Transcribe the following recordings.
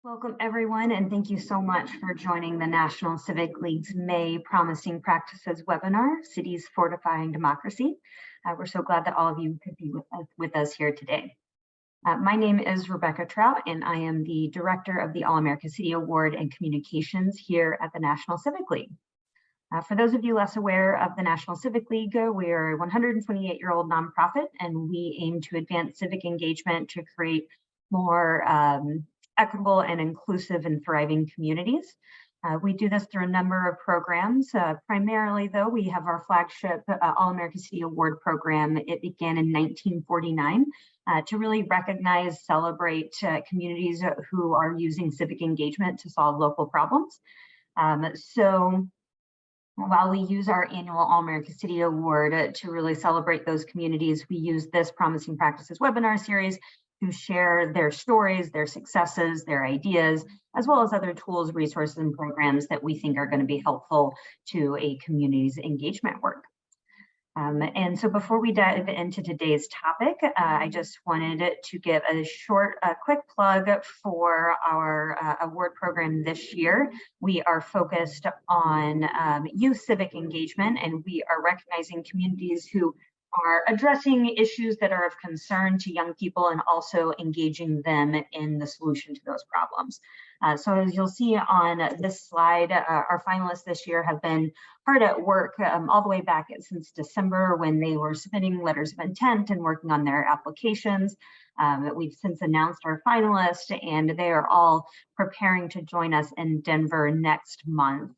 Welcome, everyone, and thank you so much for joining the National Civic League's May Promising Practices webinar, Cities Fortifying Democracy. We're so glad that all of you could be with us here today. My name is Rebecca Trout, and I am the Director of the All-America City Award and Communications here at the National Civic League. For those of you less aware of the National Civic League, we are a 128-year-old nonprofit, and we aim to advance civic engagement to create more equitable and inclusive and thriving communities. We do this through a number of programs. Primarily, though, we have our flagship All-America City Award program. It began in 1949 to really recognize, celebrate communities who are using civic engagement to solve local problems. So while we use our annual All-America City Award to really celebrate those communities, we use this Promising Practices webinar series to share their stories, their successes, their ideas, as well as other tools, resources, and programs that we think are going to be helpful to a community's engagement work. And so before we dive into today's topic, I just wanted to give a quick plug for our award program this year. We are focused on youth civic engagement, and we are recognizing communities who are addressing issues that are of concern to young people and also engaging them in the solution to those problems. So as you'll see on this slide, our finalists this year have been hard at work all the way back since December when they were submitting letters of intent and working on their applications. We've since announced our finalists, and they are all preparing to join us in Denver next month,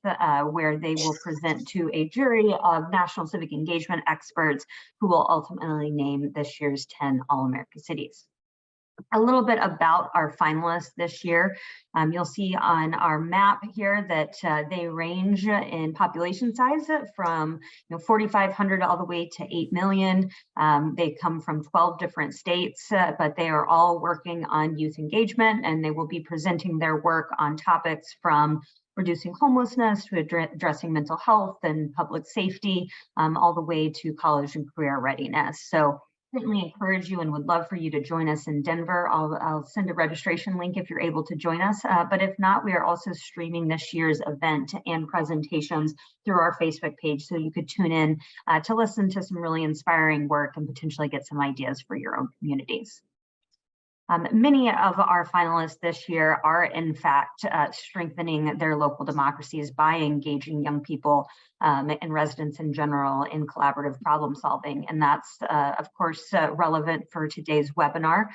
where they will present to a jury of national civic engagement experts who will ultimately name this year's 10 All-America cities. A little bit about our finalists this year. You'll see on our map here that they range in population size from 4,500 all the way to 8 million. They come from 12 different states, but they are all working on youth engagement, and they will be presenting their work on topics from reducing homelessness to addressing mental health and public safety, all the way to college and career readiness. So certainly encourage you and would love for you to join us in Denver. I'll send a registration link if you're able to join us. But if not, we are also streaming this year's event and presentations through our Facebook page, so you could tune in to listen to some really inspiring work and potentially get some ideas for your own communities. Many of our finalists this year are, in fact, strengthening their local democracies by engaging young people and residents in general in collaborative problem solving. And that's, of course, relevant for today's webinar.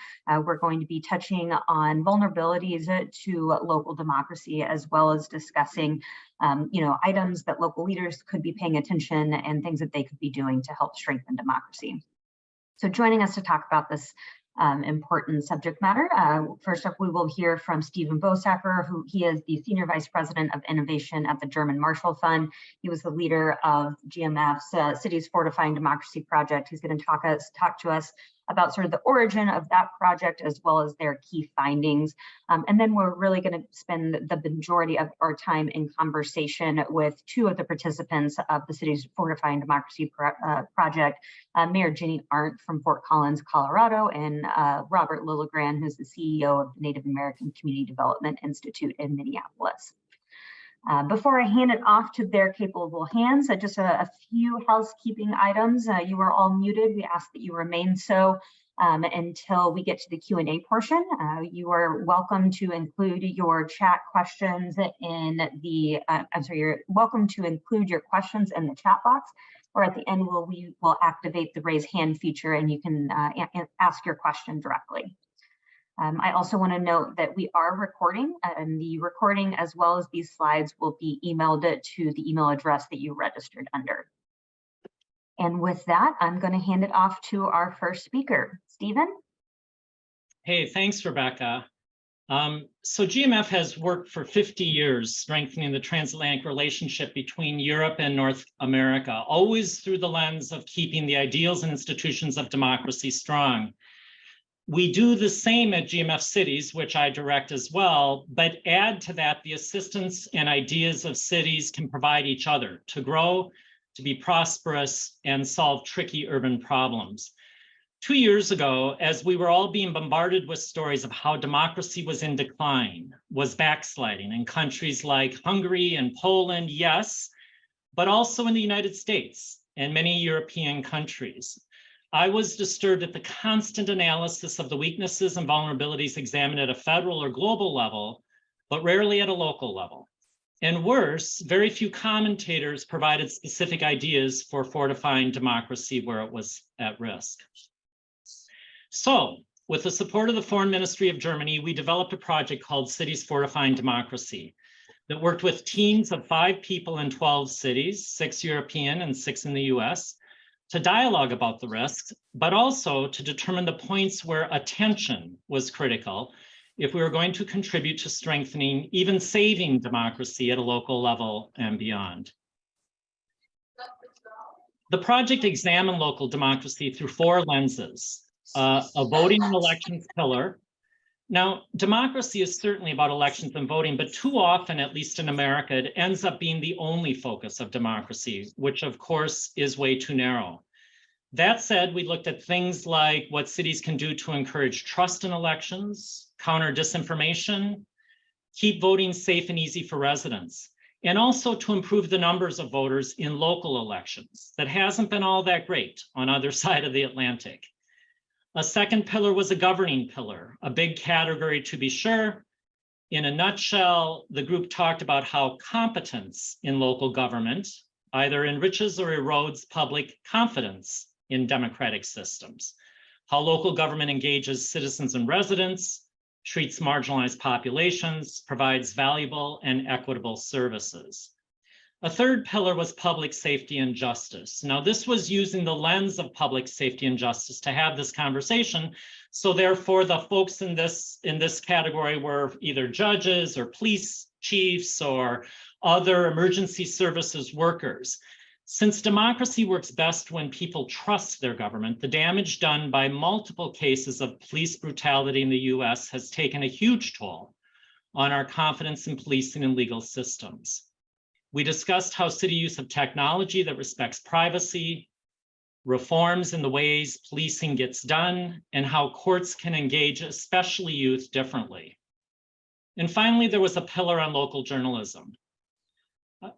We're going to be touching on vulnerabilities to local democracy, as well as discussing items that local leaders could be paying attention and things that they could be doing to help strengthen democracy. So joining us to talk about this important subject matter. First up, we will hear from Stephen Bosacker, who he is the Senior Vice President of Innovation at the German Marshall Fund. He was the leader of GMF's Cities Fortifying Democracy project. He's going to talk to us about sort of the origin of that project, as well as their key findings. And then we're really going to spend the majority of our time in conversation with two of the participants of the Cities Fortifying Democracy project, Mayor Jenny Arndt from Fort Collins, Colorado, and Robert Lilligran, who's the CEO of the Native American Community Development Institute in Minneapolis. Before I hand it off to their capable hands, just a few housekeeping items. You are all muted. We ask that you remain so until we get to the Q&A portion. You are welcome to include your chat questions in the, you're welcome to include your questions in the chat box, or at the end we will activate the raise hand feature and you can ask your question directly. I also want to note that we are recording, and the recording as well as these slides will be emailed to the email address that you registered under. And with that, I'm going to hand it off to our first speaker, Stephen. Hey, thanks, Rebecca. So GMF has worked for 50 years strengthening the transatlantic relationship between Europe and North America, always through the lens of keeping the ideals and institutions of democracy strong. We do the same at GMF Cities, which I direct as well, but add to that the assistance and ideas of cities can provide each other to grow, to be prosperous, and solve tricky urban problems. 2 years ago, as we were all being bombarded with stories of how democracy was in decline, was backsliding in countries like Hungary and Poland, yes, but also in the United States and many European countries, I was disturbed at the constant analysis of the weaknesses and vulnerabilities examined at a federal or global level, but rarely at a local level. And worse, very few commentators provided specific ideas for fortifying democracy where it was at risk. So, with the support of the Foreign Ministry of Germany, we developed a project called Cities Fortifying Democracy that worked with teams of 5 people in 12 cities, 6 European and 6 in the US, to dialogue about the risks, but also to determine the points where attention was critical if we were going to contribute to strengthening, even saving democracy at a local level and beyond. The project examined local democracy through 4 lenses. A voting and elections pillar. Now, democracy is certainly about elections and voting, but too often, at least in America, it ends up being the only focus of democracy, which of course is way too narrow. That said, we looked at things like what cities can do to encourage trust in elections, counter disinformation, keep voting safe and easy for residents, and also to improve the numbers of voters in local elections. That hasn't been all that great on either side of the Atlantic. A second pillar was a governing pillar, a big category to be sure. In a nutshell, the group talked about how competence in local government either enriches or erodes public confidence in democratic systems, how local government engages citizens and residents, treats marginalized populations, provides valuable and equitable services. A third pillar was public safety and justice. Now, this was using the lens of public safety and justice to have this conversation. So therefore, the folks in this category were either judges or police chiefs or other emergency services workers. Since democracy works best when people trust their government, the damage done by multiple cases of police brutality in the US has taken a huge toll on our confidence in policing and legal systems. We discussed how city use of technology that respects privacy, reforms in the ways policing gets done, and how courts can engage, especially youth, differently. And finally, there was a pillar on local journalism.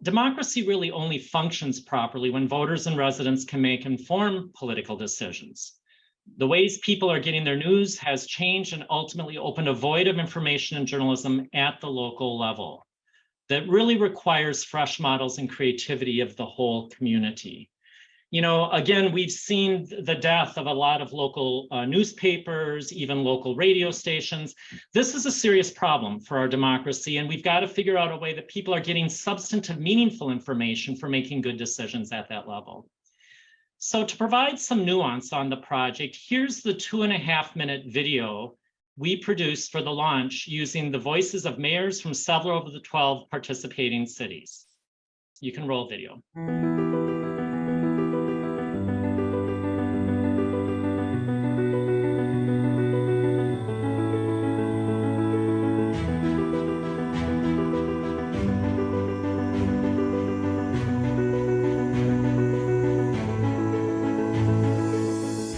Democracy really only functions properly when voters and residents can make informed political decisions. The ways people are getting their news has changed and ultimately opened a void of information and journalism at the local level that really requires fresh models and creativity of the whole community. You know, again, we've seen the death of a lot of local newspapers, even local radio stations. This is a serious problem for our democracy, and we've got to figure out a way that people are getting substantive, meaningful information for making good decisions at that level. So to provide some nuance on the project, here's the 2.5-minute video we produced for the launch using the voices of mayors from several of the 12 participating cities. You can roll video.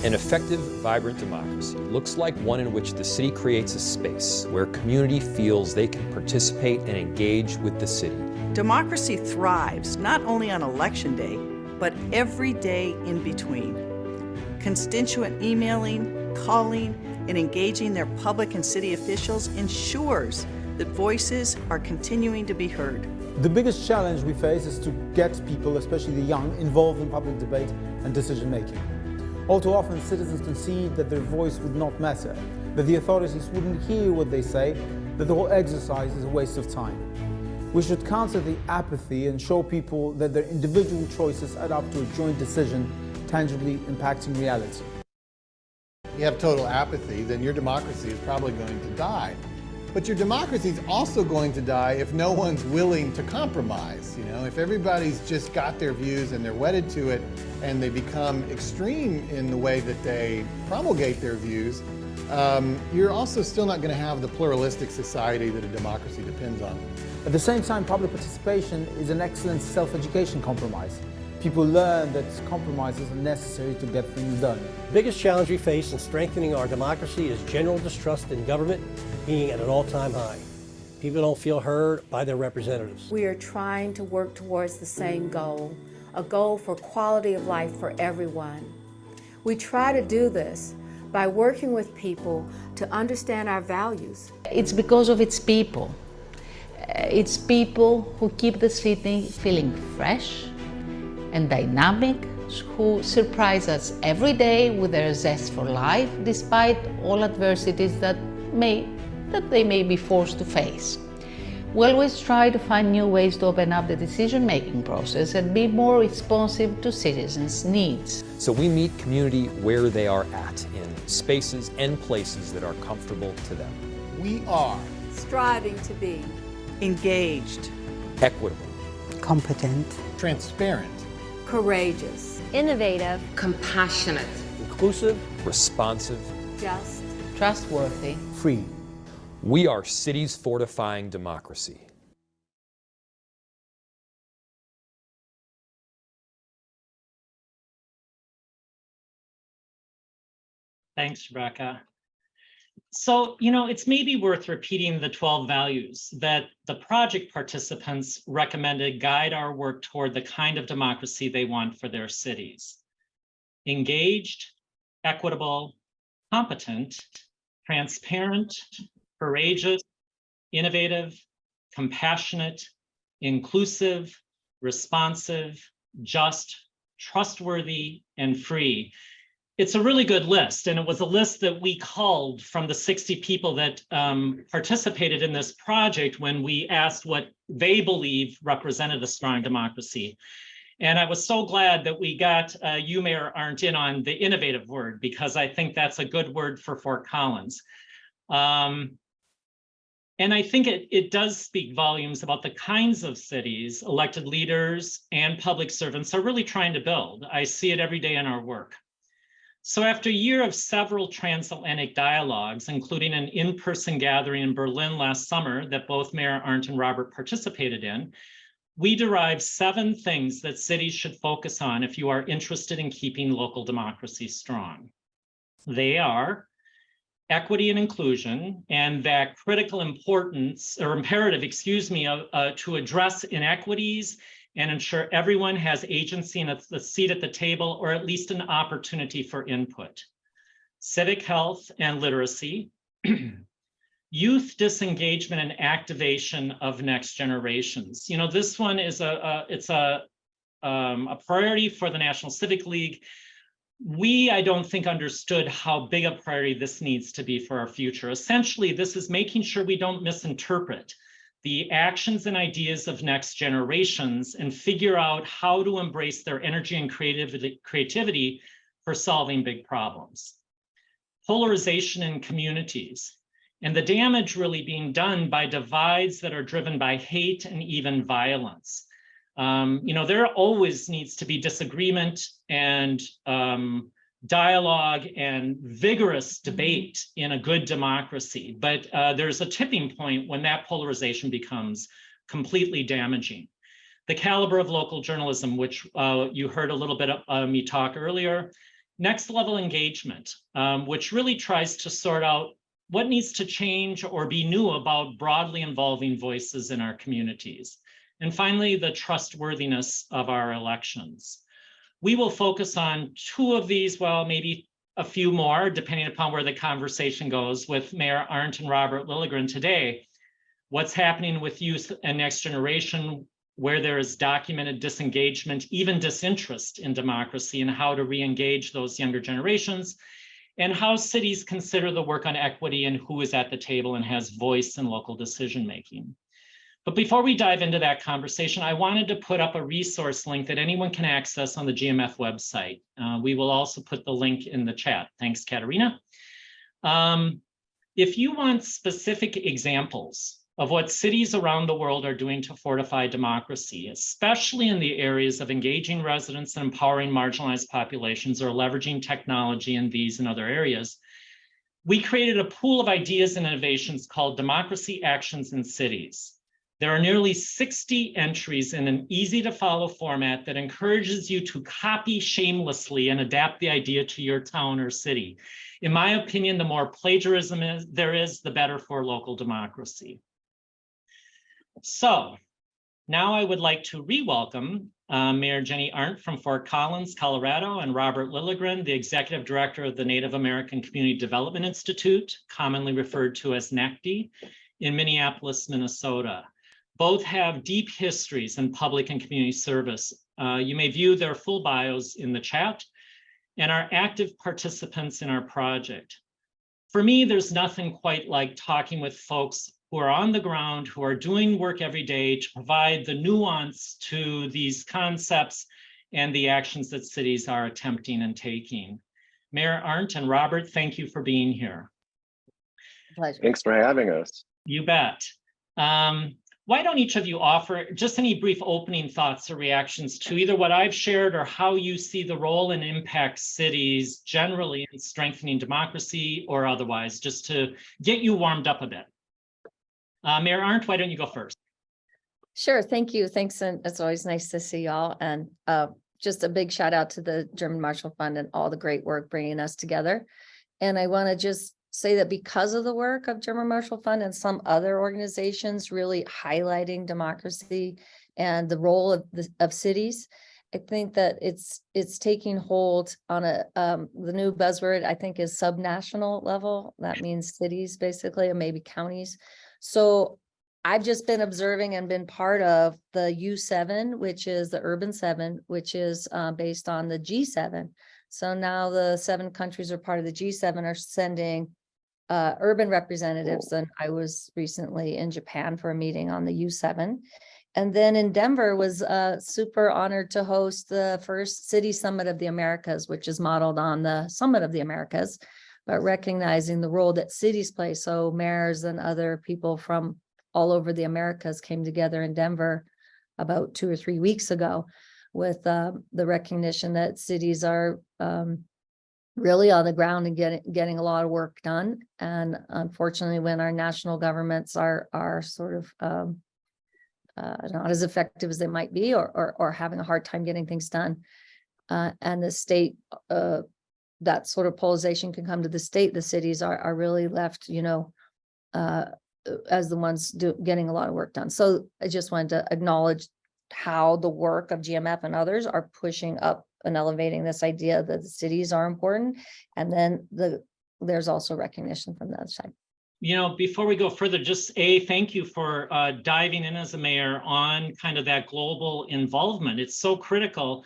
An effective, vibrant democracy looks like one in which the city creates a space where a community feels they can participate and engage with the city. Democracy thrives not only on election day, but every day in between. Constituent emailing, calling, and engaging their public and city officials ensures that voices are continuing to be heard. The biggest challenge we face is to get people, especially the young, involved in public debate and decision making. All too often, citizens concede that their voice would not matter, that the authorities wouldn't hear what they say, that the whole exercise is a waste of time. We should counter the apathy and show people that their individual choices add up to a joint decision, tangibly impacting reality. You have total apathy, then your democracy is probably going to die. But your democracy is also going to die if no one's willing to compromise. You know, if everybody's just got their views and they're wedded to it and they become extreme in the way that they promulgate their views, you're also still not going to have the pluralistic society that a democracy depends on. At the same time, public participation is an excellent self-education compromise. people learn that compromises are necessary to get things done. The biggest challenge we face in strengthening our democracy is general distrust in government being at an all-time high. People don't feel heard by their representatives. We are trying to work towards the same goal, a goal for quality of life for everyone. We try to do this by working with people to understand our values. It's because of its people. It's people who keep the city feeling fresh and dynamic, who surprise us every day with their zest for life, despite all adversities that they may be forced to face. We always try to find new ways to open up the decision-making process and be more responsive to citizens' needs. So we meet community where they are at, in spaces and places that are comfortable to them. We are Striving to be Engaged, Equitable, competent, transparent, courageous, innovative, compassionate, Inclusive, responsive. just, Trustworthy. Free. We are cities fortifying democracy. Thanks, Rebecca. So, it's maybe worth repeating the 12 values that the project participants recommended guide our work toward the kind of democracy they want for their cities. Engaged, equitable, competent, transparent, courageous, innovative, compassionate, inclusive, responsive, just, trustworthy, and free. It's a really good list, and it was a list that we culled from the 60 people that participated in this project when we asked what they believe represented a strong democracy. And I was so glad that we got you, Mayor Arndt, in on the innovative word, because I think that's a good word for Fort Collins. And I think it does speak volumes about the kinds of cities elected leaders and public servants are really trying to build. I see it every day in our work. So after a year of several transatlantic dialogues, including an in-person gathering in Berlin last summer that both Mayor Arndt and Robert participated in, we derived 7 things that cities should focus on if you are interested in keeping local democracy strong. They are equity and inclusion, and that critical importance or imperative, to address inequities and ensure everyone has agency and a seat at the table, or at least an opportunity for input. Civic health and literacy, youth disengagement and activation of next generations. This one is a priority for the National Civic League. I don't think understood how big a priority this needs to be for our future. Essentially, this is making sure we don't misinterpret the actions and ideas of next generations and figure out how to embrace their energy and creativity for solving big problems. Polarization in communities, and the damage really being done by divides that are driven by hate and even violence. There always needs to be disagreement and dialogue and vigorous debate in a good democracy, but there's a tipping point when that polarization becomes completely damaging. The caliber of local journalism, which you heard a little bit of me talk earlier. Next level engagement, which really tries to sort out what needs to change or be new about broadly involving voices in our communities. And finally, the trustworthiness of our elections. We will focus on 2 of these, well, maybe a few more, depending upon where the conversation goes with Mayor Arndt and Robert Lilligren today. What's happening with youth and next generation, where there is documented disengagement, even disinterest in democracy, and how to re-engage those younger generations, and how cities consider the work on equity and who is at the table and has voice in local decision-making. But before we dive into that conversation, I wanted to put up a resource link that anyone can access on the GMF website. We will also put the link in the chat. Thanks, Katerina. If you want specific examples of what cities around the world are doing to fortify democracy, especially in the areas of engaging residents and empowering marginalized populations or leveraging technology in these and other areas, we created a pool of ideas and innovations called Democracy Actions in Cities. There are nearly 60 entries in an easy to follow format that encourages you to copy shamelessly and adapt the idea to your town or city. In my opinion, the more plagiarism there is, the better for local democracy. So now I would like to re-welcome Mayor Jenny Arndt from Fort Collins, Colorado, and Robert Lilligren, the Executive Director of the Native American Community Development Institute, commonly referred to as NACD, in Minneapolis, Minnesota. Both have deep histories in public and community service. You may view their full bios in the chat and are active participants in our project. For me, there's nothing quite like talking with folks who are on the ground, who are doing work every day to provide the nuance to these concepts and the actions that cities are attempting and taking. Mayor Arndt and Robert, thank you for being here. Pleasure. Thanks for having us. You bet. Why don't each of you offer just any brief opening thoughts or reactions to either what I've shared or how you see the role and impact cities generally in strengthening democracy or otherwise, just to get you warmed up a bit. Mayor Arndt, why don't you go first? Sure, thank you. Thanks, and it's always nice to see y'all. And just a big shout out to the German Marshall Fund and all the great work bringing us together. And I want to just say that because of the work of German Marshall Fund and some other organizations really highlighting democracy and the role of cities, I think that it's taking hold on the new buzzword, I think, is subnational level. That means cities basically, and maybe counties. So I've just been observing and been part of the U7, which is the Urban 7, which is based on the G7. So now the 7 countries are part of the G7 are sending urban representatives. And I was recently in Japan for a meeting on the U7. And then in Denver was super honored to host the first City Summit of the Americas, which is modeled on the Summit of the Americas, but recognizing the role that cities play. So mayors and other people from all over the Americas came together in Denver about 2 or 3 weeks ago with the recognition that cities are really on the ground and getting a lot of work done. And unfortunately, when our national governments are sort of not as effective as they might be, or having a hard time getting things done, and the state, that sort of polarization can come to the state. The cities are really left, as the ones getting a lot of work done. So I just wanted to acknowledge how the work of GMF and others are pushing up and elevating this idea that the cities are important. And then there's also recognition from the other side. Before we go further, just thank you for diving in as a mayor on kind of that global involvement. It's so critical.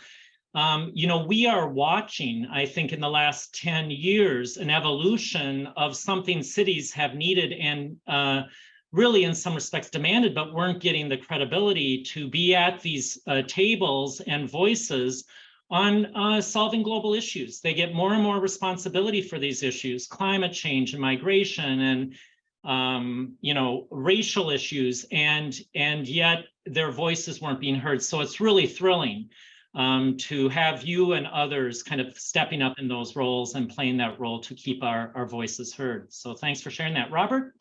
We are watching, I think, in the last 10 years, an evolution of something cities have needed and really in some respects demanded, but weren't getting the credibility to be at these tables and voices on solving global issues. They get more and more responsibility for these issues, climate change and migration and racial issues, and yet their voices weren't being heard. So it's really thrilling to have you and others kind of stepping up in those roles and playing that role to keep our voices heard. So thanks for sharing that. Robert?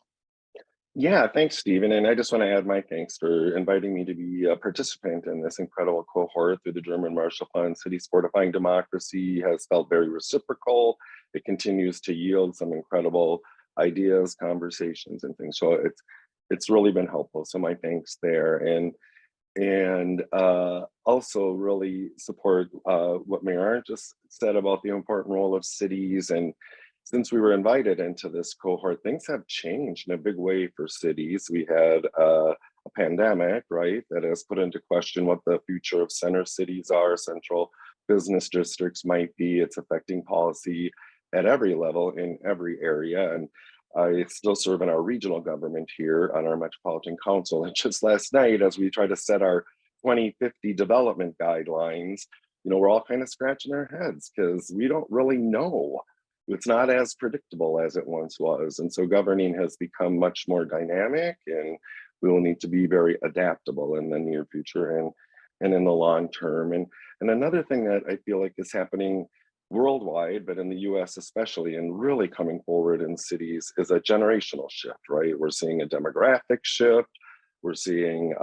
Yeah, thanks, Stephen. And I just want to add my thanks for inviting me to be a participant in this incredible cohort through the German Marshall Fund. Cities Fortifying Democracy has felt very reciprocal. It continues to yield some incredible ideas, conversations, and things. So it's really been helpful. So my thanks there. And also really support what Mayor Arndt just said about the important role of cities. And since we were invited into this cohort, things have changed in a big way for cities. We had a pandemic, right, that has put into question what the future of center cities are, central business districts might be. It's affecting policy at every level in every area. And I still serve in our regional government here on our Metropolitan Council. And just last night, as we try to set our 2050 development guidelines, we're all kind of scratching our heads because we don't really know. It's not as predictable as it once was. And so governing has become much more dynamic, and we will need to be very adaptable in the near future and in the long term. And another thing that I feel like is happening worldwide, but in the US especially, and really coming forward in cities, is a generational shift, right? We're seeing a demographic shift. We're seeing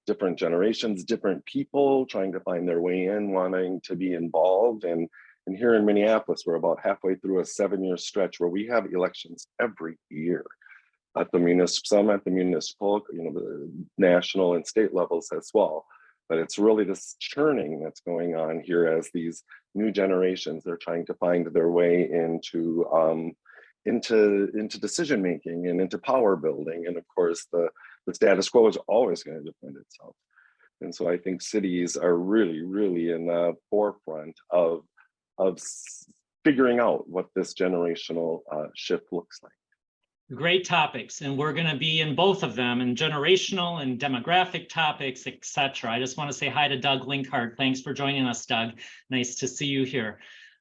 different generations, different people trying to find their way in, wanting to be involved. And here in Minneapolis, we're about halfway through a 7-year stretch where we have elections every year at the municipal, at the municipal, the national and state levels as well. But it's really this churning that's going on here as these new generations, they're trying to find their way into decision making and into power building. And of course, the status quo is always going to defend itself. And so I think cities are really, really in the forefront of figuring out what this generational shift looks like. Great topics, and we're going to be in both of them, in generational and demographic topics, etc. I just want to say hi to Doug Linkhart. Thanks for joining us, Doug. Nice to see you here.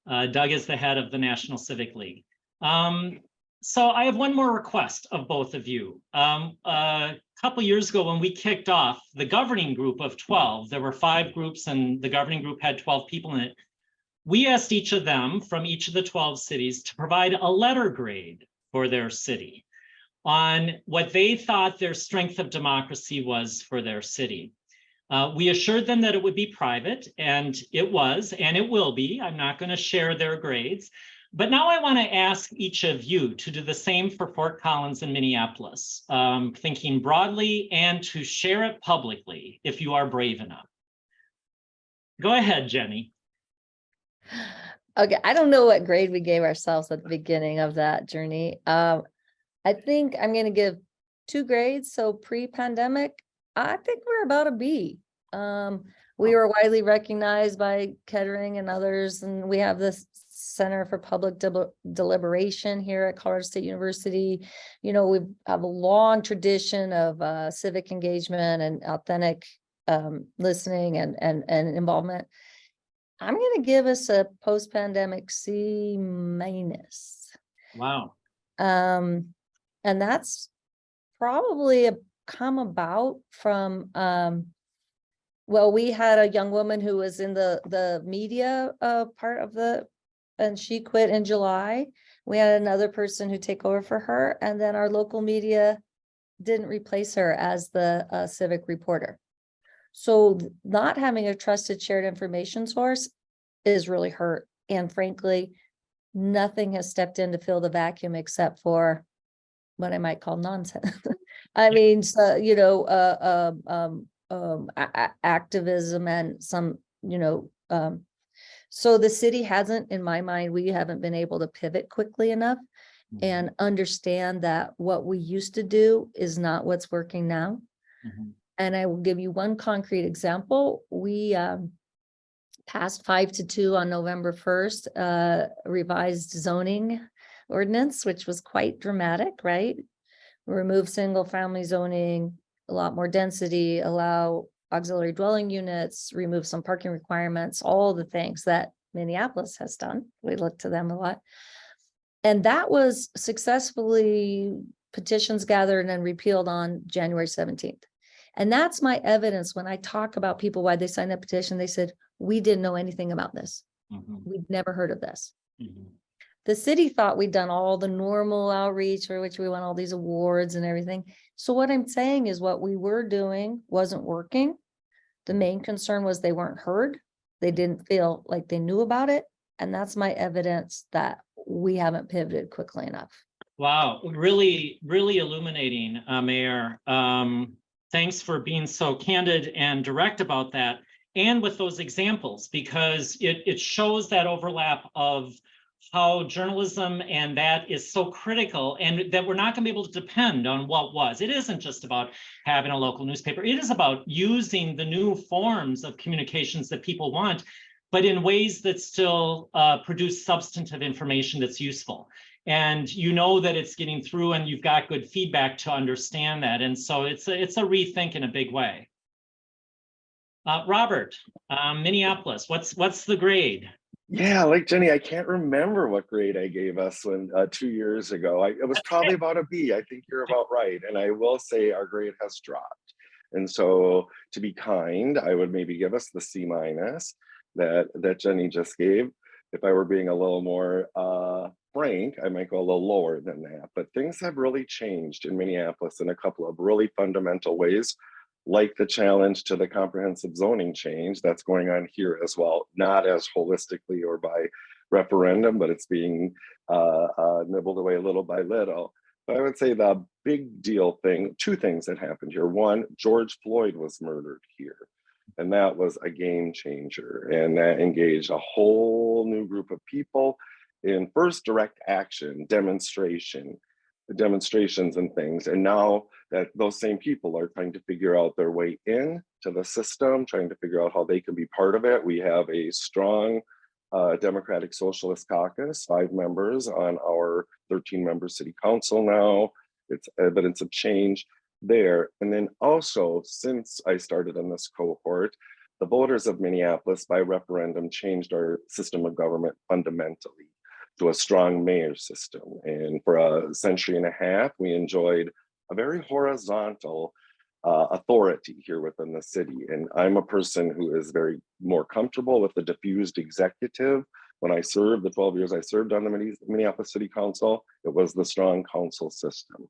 Doug is the head of the National Civic League. So I have one more request of both of you. A couple years ago, when we kicked off the governing group of 12, there were 5 groups and the governing group had 12 people in it. We asked each of them from each of the 12 cities to provide a letter grade for their city on what they thought their strength of democracy was for their city. We assured them that it would be private, and it was, and it will be. I'm not going to share their grades. But now I want to ask each of you to do the same for Fort Collins and Minneapolis, thinking broadly, and to share it publicly if you are brave enough. Go ahead, Jenny. Okay, I don't know what grade we gave ourselves at the beginning of that journey. I think I'm going to give 2 grades. So pre-pandemic, I think we're about a B. We were widely recognized by Kettering and others, and we have this Center for Public Deliberation here at Colorado State University. We have a long tradition of civic engagement and authentic listening and involvement. I'm going to give us a post-pandemic C-. Wow. And that's probably come about from, well, we had a young woman who was in the media part of and she quit in July. We had another person who take over for her, and then our local media didn't replace her as the civic reporter. So not having a trusted shared information source is really hurt. And frankly, nothing has stepped in to fill the vacuum except for what I might call nonsense. I mean, so, activism and some, so the city hasn't, in my mind, we haven't been able to pivot quickly enough and understand that what we used to do is not what's working now. And I will give you one concrete example. We passed 5-2 on November 1st, revised zoning ordinance, which was quite dramatic, right? Remove single family zoning, a lot more density, allow auxiliary dwelling units, remove some parking requirements, all the things that Minneapolis has done. We look to them a lot. And that was successfully petitions gathered and repealed on January 17th. And that's my evidence when I talk about people, why they signed that petition. They said, we didn't know anything about this. We'd never heard of this. The city thought we'd done all the normal outreach for which we won all these awards and everything. So what I'm saying is what we were doing wasn't working. The main concern was they weren't heard. They didn't feel like they knew about it. And that's my evidence that we haven't pivoted quickly enough. Wow, really, really illuminating, Mayor. Thanks for being so candid and direct about that, and with those examples, because it shows that overlap of how journalism and that is so critical, and that we're not going to be able to depend on what was. It isn't just about having a local newspaper. It is about using the new forms of communications that people want, but in ways that still produce substantive information that's useful. And you know that it's getting through, and you've got good feedback to understand that. And so it's a rethink in a big way. Robert, Minneapolis, what's the grade? Yeah, like Jenny, I can't remember what grade I gave us when 2 years ago. It was probably about a B. I think you're about right. And I will say our grade has dropped. And so to be kind, I would maybe give us the C- that Jenny just gave. if I were being a little more frank, I might go a little lower than that. But things have really changed in Minneapolis in a couple of really fundamental ways, like the challenge to the comprehensive zoning change that's going on here as well, not as holistically or by referendum, but it's being nibbled away little by little. But I would say the big deal thing, two things that happened here. One, George Floyd was murdered here. And that was a game changer. And that engaged a whole new group of people in first direct action, demonstrations and things. And now that those same people are trying to figure out their way in to the system, trying to figure out how they can be part of it. We have a strong Democratic Socialist Caucus, 5 members on our 13-member city council now. It's evidence of change there. And then also, since I started in this cohort, the voters of Minneapolis by referendum changed our system of government fundamentally to a strong mayor system. And for a century and a half, we enjoyed a very horizontal authority here within the city. And I'm a person who is very more comfortable with the diffused executive. When I served, the 12 years I served on the Minneapolis City Council, it was the strong council system.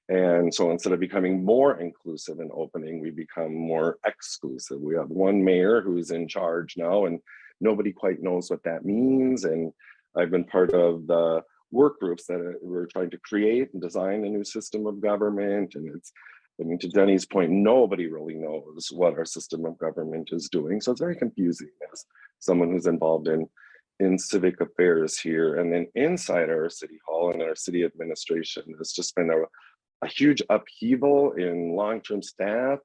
And so instead of becoming more inclusive and opening, we become more exclusive. We have one mayor who's in charge now, and nobody quite knows what that means. And I've been part of the work groups that we're trying to create and design a new system of government. And it's, I mean, to Denny's point, nobody really knows what our system of government is doing. So it's very confusing as someone who's involved in civic affairs here. And then inside our city hall and our city administration, it's just been a huge upheaval in long-term staff,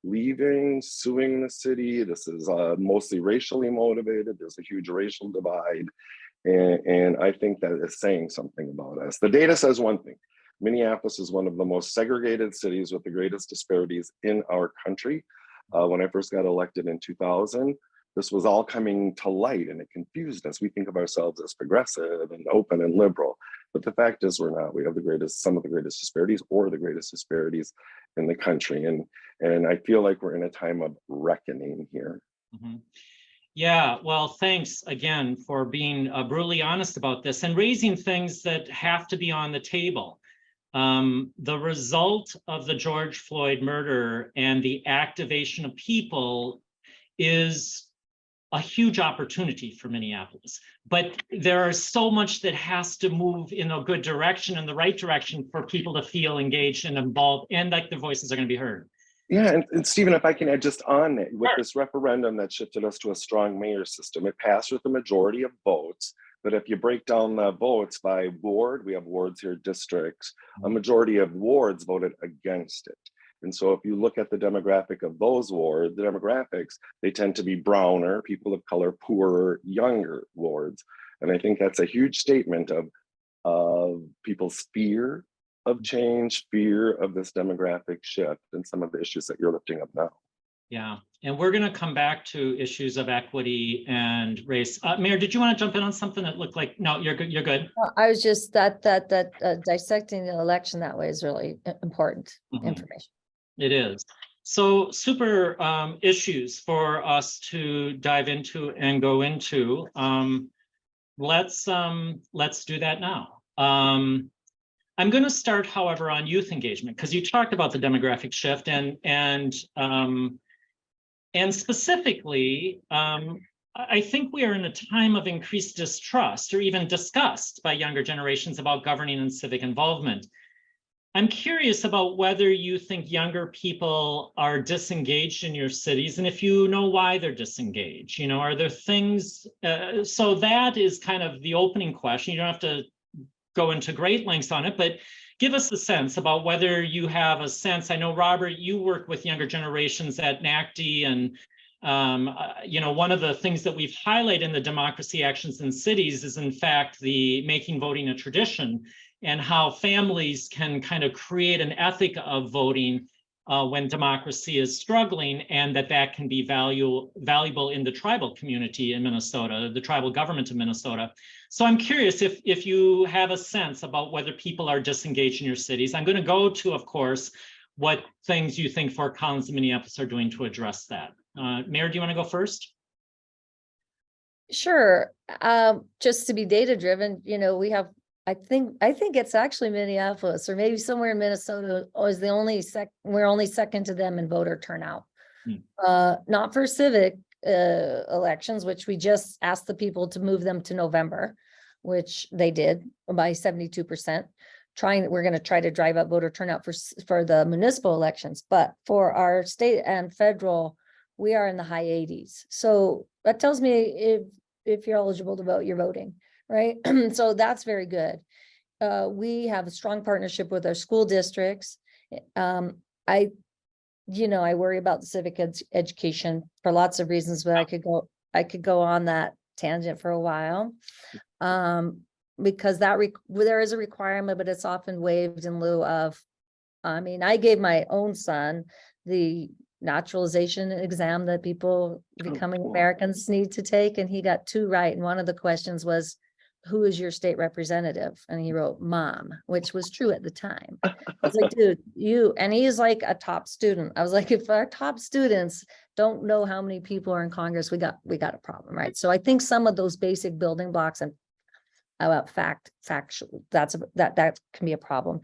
leaving, suing the city. This is mostly racially motivated. There's a huge racial divide. And I think that is saying something about us. The data says one thing. Minneapolis is one of the most segregated cities with the greatest disparities in our country. When I first got elected in 2000, this was all coming to light and it confused us. We think of ourselves as progressive and open and liberal, but the fact is we're not. We have some of the greatest disparities or the greatest disparities in the country. And I feel like we're in a time of reckoning here. Mm-hmm. Yeah, well, thanks again for being brutally honest about this and raising things that have to be on the table. The result of the George Floyd murder and the activation of people is a huge opportunity for Minneapolis, but there is so much that has to move in a good direction, in the right direction, for people to feel engaged and involved, and like their voices are going to be heard. Yeah, and Stephen, if I can add just on it, with this referendum that shifted us to a strong mayor system, it passed with a majority of votes. But if you break down the votes by ward, we have wards here, districts, a majority of wards voted against it. And so if you look at the demographic of those wards, the demographics, they tend to be browner, people of color, poorer, younger wards. And I think that's a huge statement of people's fear of change, fear of this demographic shift and some of the issues that you're lifting up now. Yeah, and we're going to come back to issues of equity and race. Mayor, did you want to jump in on something that looked like? No, you're good. You're good. Well, I was just dissecting the election that way is really important information. It is. So super issues for us to dive into and go into. Let's do that now. I'm going to start, however, on youth engagement, because you talked about the demographic shift and specifically, I think we are in a time of increased distrust or even disgust by younger generations about governing and civic involvement. I'm curious about whether you think younger people are disengaged in your cities, and if you know why they're disengaged. You know, are there things? So that is kind of the opening question. You don't have to go into great lengths on it, but give us a sense about whether you have a sense. I know, Robert, you work with younger generations at NACD, and you know, one of the things that we've highlighted in the democracy actions in cities is, in fact, the making voting a tradition, and how families can kind of create an ethic of voting when democracy is struggling, and that can be valuable in the tribal community in Minnesota, the tribal government of Minnesota. So I'm curious if you have a sense about whether people are disengaged in your cities. I'm going to go to, of course, what things you think Fort Collins and Minneapolis are doing to address that. Mayor, do you want to go first? Sure. Just to be data driven, we have, I think it's actually Minneapolis or maybe somewhere in Minnesota is the only we're only second to them in voter turnout. Not for civic elections, which we just asked the people to move them to November, which they did by 72%. We're going to try to drive up voter turnout for the municipal elections, but for our state and federal, we are in the high 80s. So that tells me if you're eligible to vote, you're voting, right? So that's very good. We have a strong partnership with our school districts. I worry about the civic education for lots of reasons, but I could go on that tangent for a while. Because there is a requirement, but it's often waived in lieu of, I gave my own son the naturalization exam that people becoming Americans need to take, and he got 2 right. And one of the questions was, who is your state representative? And he wrote mom, which was true at the time. I was like, dude, and he's like a top student. I was like, if our top students don't know how many people are in Congress, we got a problem, right? So I think some of those basic building blocks and about factual, that can be a problem.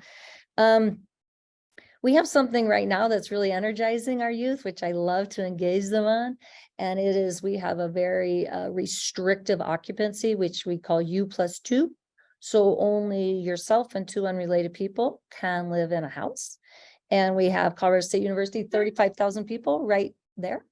We have something right now that's really energizing our youth, which I love to engage them on. And it is, we have a very restrictive occupancy, which we call U+2. So only yourself and 2 unrelated people can live in a house. And we have Colorado State University, 35,000 people right there.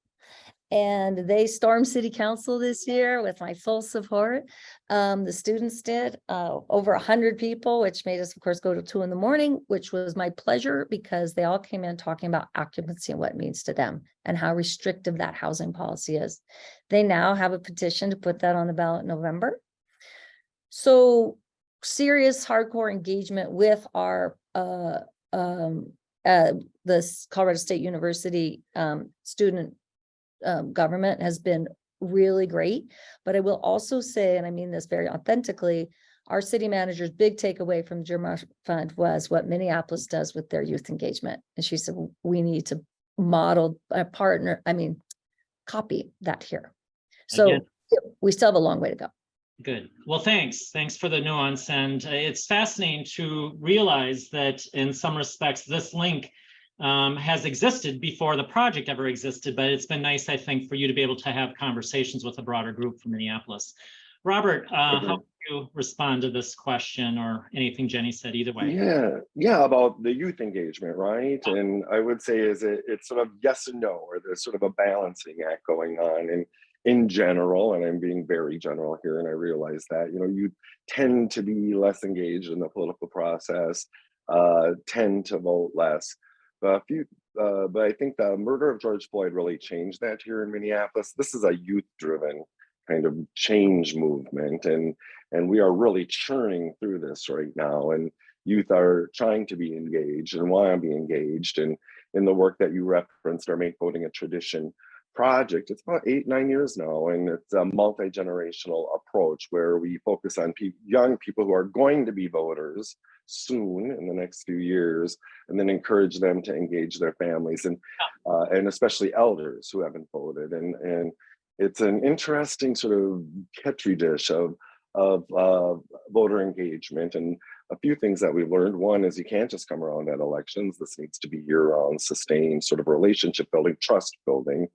And they stormed city council this year with my full support. The students did over 100 people, which made us, of course, go to 2 in the morning, which was my pleasure because they all came in talking about occupancy and what it means to them and how restrictive that housing policy is. They now have a petition to put that on the ballot in November. So serious, hardcore engagement with our the Colorado State University student government has been really great. But I will also say, and I mean this very authentically, our city manager's big takeaway from the German Marshall Fund was what Minneapolis does with their youth engagement. And she said, we need to model a copy that here. So again, we still have a long way to go. Good. Well, thanks for the nuance. And it's fascinating to realize that in some respects, this link has existed before the project ever existed, but it's been nice, I think, for you to be able to have conversations with a broader group from Minneapolis. Robert, how do you respond to this question or anything Jenny said either way? Yeah, about the youth engagement, right? And I would say it's sort of yes and no, or there's sort of a balancing act going on. And in general, and I'm being very general here, and I realize that, you tend to be less engaged in the political process, tend to vote less. But I think the murder of George Floyd really changed that here in Minneapolis. This is a youth-driven kind of change movement, and we are really churning through this right now. And youth are trying to be engaged and want to be engaged. And in the work that you referenced, our Make Voting a Tradition project, it's about 8-9 years now, and it's a multi-generational approach where we focus on young people who are going to be voters soon in the next few years, and then encourage them to engage their families and especially elders who haven't voted. And it's an interesting sort of petri dish of voter engagement. And a few things that we've learned. One is you can't just come around at elections. This needs to be year-round, sustained sort of relationship building, trust building,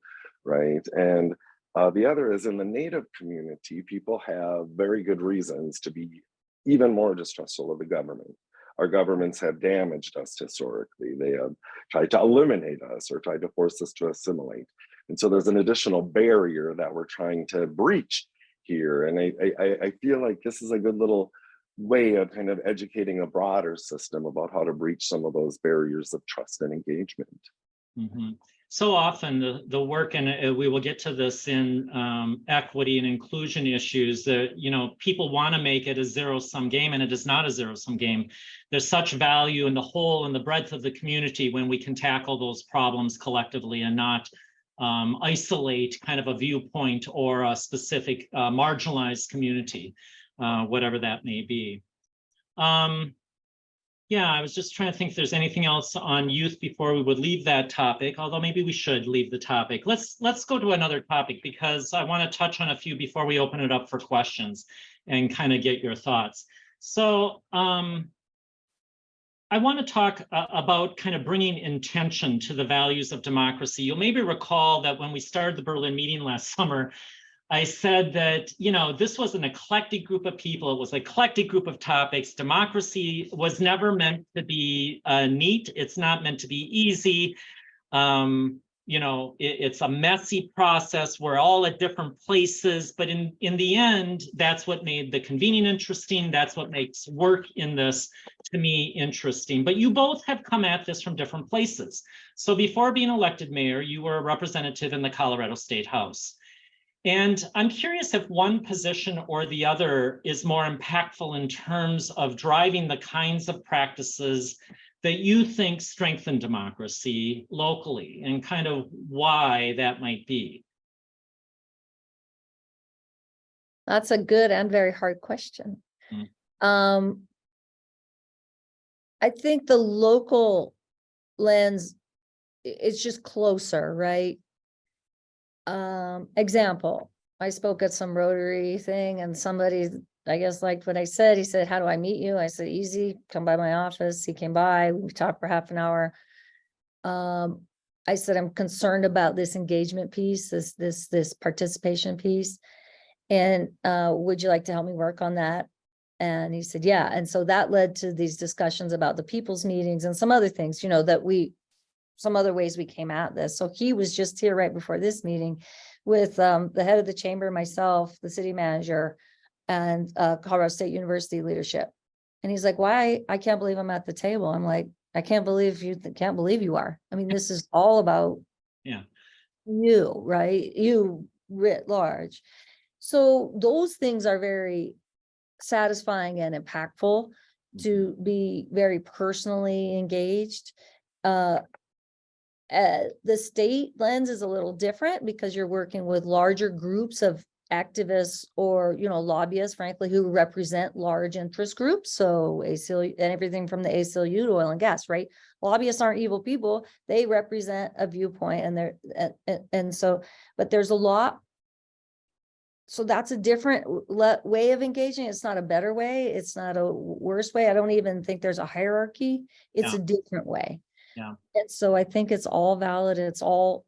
right? And the other is in the Native community, people have very good reasons to be even more distrustful of the government. Our governments have damaged us historically. They have tried to eliminate us or tried to force us to assimilate. And so there's an additional barrier that we're trying to breach here. And I feel like this is a good little way of kind of educating a broader system about how to breach some of those barriers of trust and engagement. Mm-hmm. So often the work, and we will get to this in equity and inclusion issues, that people want to make it a zero-sum game, and it is not a zero-sum game. There's such value in the whole and the breadth of the community when we can tackle those problems collectively and not isolate kind of a viewpoint or a specific marginalized community, whatever that may be. Yeah, I was just trying to think if there's anything else on youth before we would leave that topic, although maybe we should leave the topic. Let's go to another topic because I want to touch on a few before we open it up for questions and kind of get your thoughts. So I want to talk about kind of bringing intention to the values of democracy. You'll maybe recall that when we started the Berlin meeting last summer, I said that, you know, this was an eclectic group of people. It was an eclectic group of topics. Democracy was never meant to be neat. It's not meant to be easy. You know, it's a messy process. We're all at different places, but in the end, that's what made the convening interesting. That's what makes work in this, to me, interesting. But you both have come at this from different places. So before being elected mayor, you were a representative in the Colorado State House. And I'm curious if one position or the other is more impactful in terms of driving the kinds of practices that you think strengthen democracy locally, and kind of why that might be. That's a good and very hard question. I think the local lens, it's just closer, right? Example, I spoke at some Rotary thing and somebody, I guess, liked what I said. He said, "How do I meet you?" I said, "Easy, come by my office." He came by, we talked for half an hour. I said, "I'm concerned about this engagement piece, this participation piece. And would you like to help me work on that?" And he said, "Yeah." And so that led to these discussions about the people's meetings and some other things, you know, some other ways we came at this. So he was just here right before this meeting with the head of the chamber, myself, the city manager, and Colorado State University leadership. And he's like, "Why? I can't believe I'm at the table." I'm like, "I can't believe you can't believe you are. I mean, this is all about you, right? You writ large." So those things are very satisfying and impactful to be very personally engaged. The state lens is a little different because you're working with larger groups of activists or, you know, lobbyists, frankly, who represent large interest groups. So ACLU and everything from the ACLU to oil and gas, right? Lobbyists aren't evil people. They represent a viewpoint, and so, but there's a lot. So that's a different way of engaging. It's not a better way. It's not a worse way. I don't even think there's a hierarchy. It's a different way. Yeah. And so I think it's all valid. It's all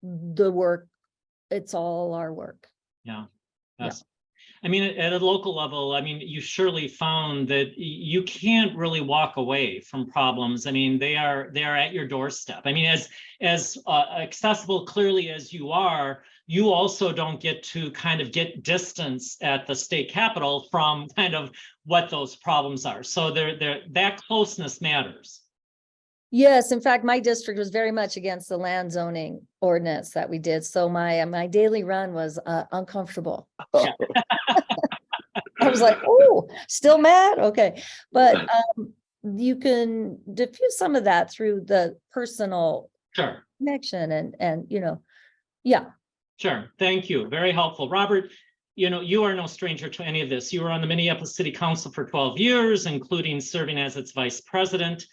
the work. It's all our work. Yeah. Yes. I mean, at a local level, I mean, you surely found that you can't really walk away from problems. I mean, they are at your doorstep. I mean, as accessible clearly as you are, you also don't get to kind of get distance at the state capitol from kind of what those problems are. So that closeness matters. Yes, in fact, my district was very much against the land zoning ordinance that we did. So my daily run was uncomfortable. Yeah. I was like, "Oh, still mad?" Okay. But you can diffuse some of that through the personal connection and, you know, Sure. Thank you. Very helpful. Robert, you know, you are no stranger to any of this. You were on the Minneapolis City Council for 12 years, including serving as its vice president,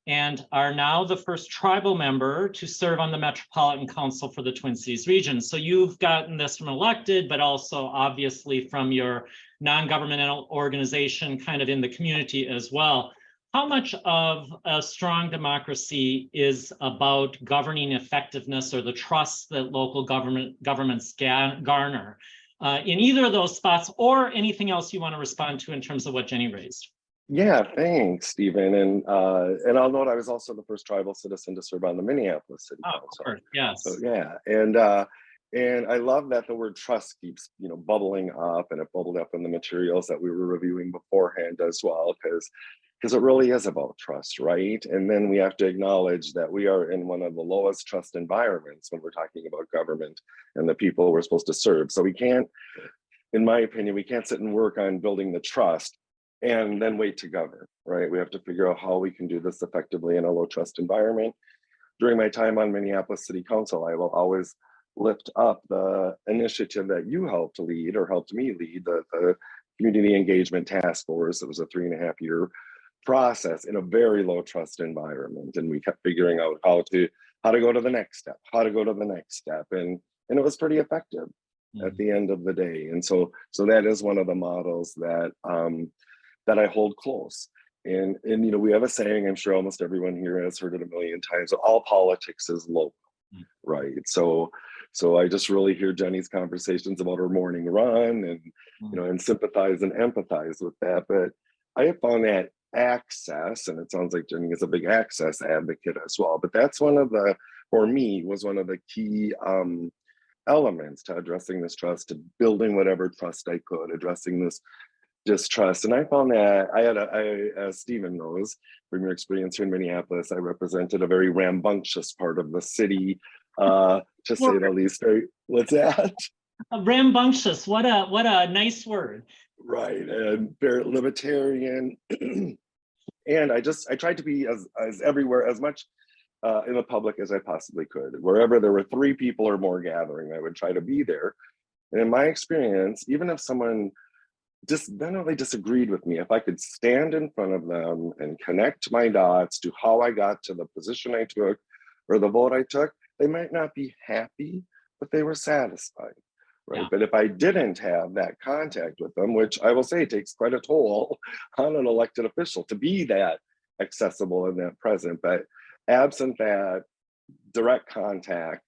and are now the first tribal member to serve on the Metropolitan Council for the Twin Cities region. So you've gotten this from elected, but also obviously from your non-governmental organization kind of in the community as well. How much of a strong democracy is about governing effectiveness or the trust that local governments garner in either of those spots, or anything else you want to respond to in terms of what Jenny raised? Yeah, thanks, Stephen. And I'll note I was also the first tribal citizen to serve on the Minneapolis City Council. Of course, yes. So yeah, and I love that the word trust keeps, you know, bubbling up, and it bubbled up in the materials that we were reviewing beforehand as well, because it really is about trust, right? And then we have to acknowledge that we are in one of the lowest trust environments when we're talking about government and the people we're supposed to serve. So we can't, in my opinion, we can't sit and work on building the trust and then wait to govern, right? We have to figure out how we can do this effectively in a low trust environment. During my time on Minneapolis City Council, I will always lift up the initiative that you helped lead or helped me lead, the Community Engagement Task Force. It was a 3.5-year process in a very low trust environment. And we kept figuring out how to go to the next step, and it was pretty effective at the end of the day. And so that is one of the models that that I hold close. And you know, we have a saying, I'm sure almost everyone here has heard it a million times: all politics is local, right? So I just really hear Jenny's conversations about her morning run, and you know, and sympathize and empathize with that. But I have found that access, and it sounds like Jenny is a big access advocate as well, but that's one of the, for me, was one of the key elements to addressing this trust, to building whatever trust I could, addressing this distrust. And I found that as Stephen knows from your experience here in Minneapolis, I represented a very rambunctious part of the city, to say the least. What's that? Rambunctious, what a nice word. Right, and very libertarian. And I tried to be as everywhere, as much in the public as I possibly could. Wherever there were 3 people or more gathering, I would try to be there. And in my experience, even if someone vehemently disagreed with me, if I could stand in front of them and connect my dots to how I got to the position I took or the vote I took, they might not be happy, but they were satisfied. Right. Yeah. But if I didn't have that contact with them, which I will say takes quite a toll on an elected official to be that accessible and that present, but absent that direct contact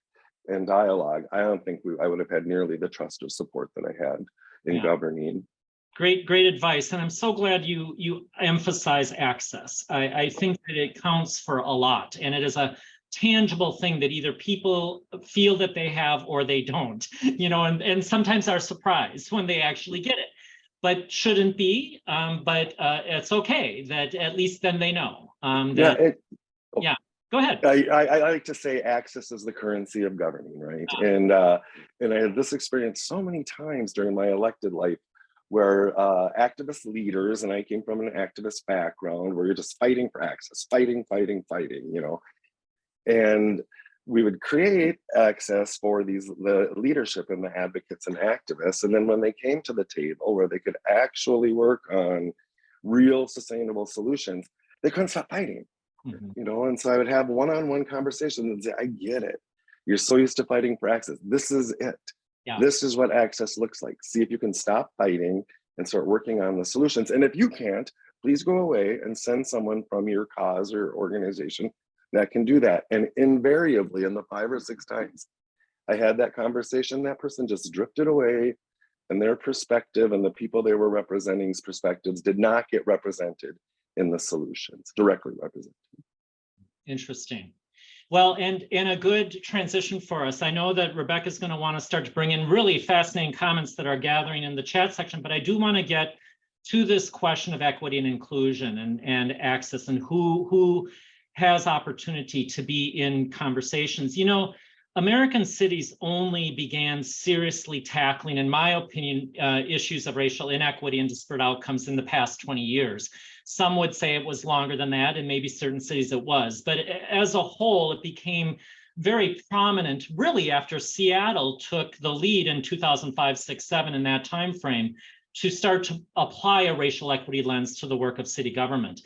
and dialogue, I don't think I would have had nearly the trust or support that I had in governing. Great advice. And I'm so glad you emphasize access. I think that it counts for a lot, and it is a tangible thing that either people feel that they have or they don't, you know, and sometimes are surprised when they actually get it, but shouldn't be. But it's okay that at least then they know. Yeah, go ahead. I like to say access is the currency of governing, right? And I had this experience so many times during my elected life, where activist leaders, and I came from an activist background, where you're just fighting for access, fighting, you know. And we would create access for the leadership and the advocates and activists. And then when they came to the table where they could actually work on real sustainable solutions, they couldn't stop fighting, you know? And so I would have one-on-one conversations and say, I get it. You're so used to fighting for access. This is it. Yeah. This is what access looks like. See if you can stop fighting and start working on the solutions. And if you can't, please go away and send someone from your cause or organization that can do that. And invariably, in the 5 or 6 times I had that conversation, that person just drifted away, and their perspective and the people they were representing's perspectives did not get represented in the solutions, directly represented. Interesting. Well, and a good transition for us. I know that Rebecca's going to want to start to bring in really fascinating comments that are gathering in the chat section, but I do want to get to this question of equity and inclusion and access, and who has opportunity to be in conversations. You know, American cities only began seriously tackling, in my opinion, issues of racial inequity and disparate outcomes in the past 20 years. Some would say it was longer than that, and maybe certain cities it was. But as a whole, it became very prominent really after Seattle took the lead in 2005, 6, 7 in that time frame to start to apply a racial equity lens to the work of city government.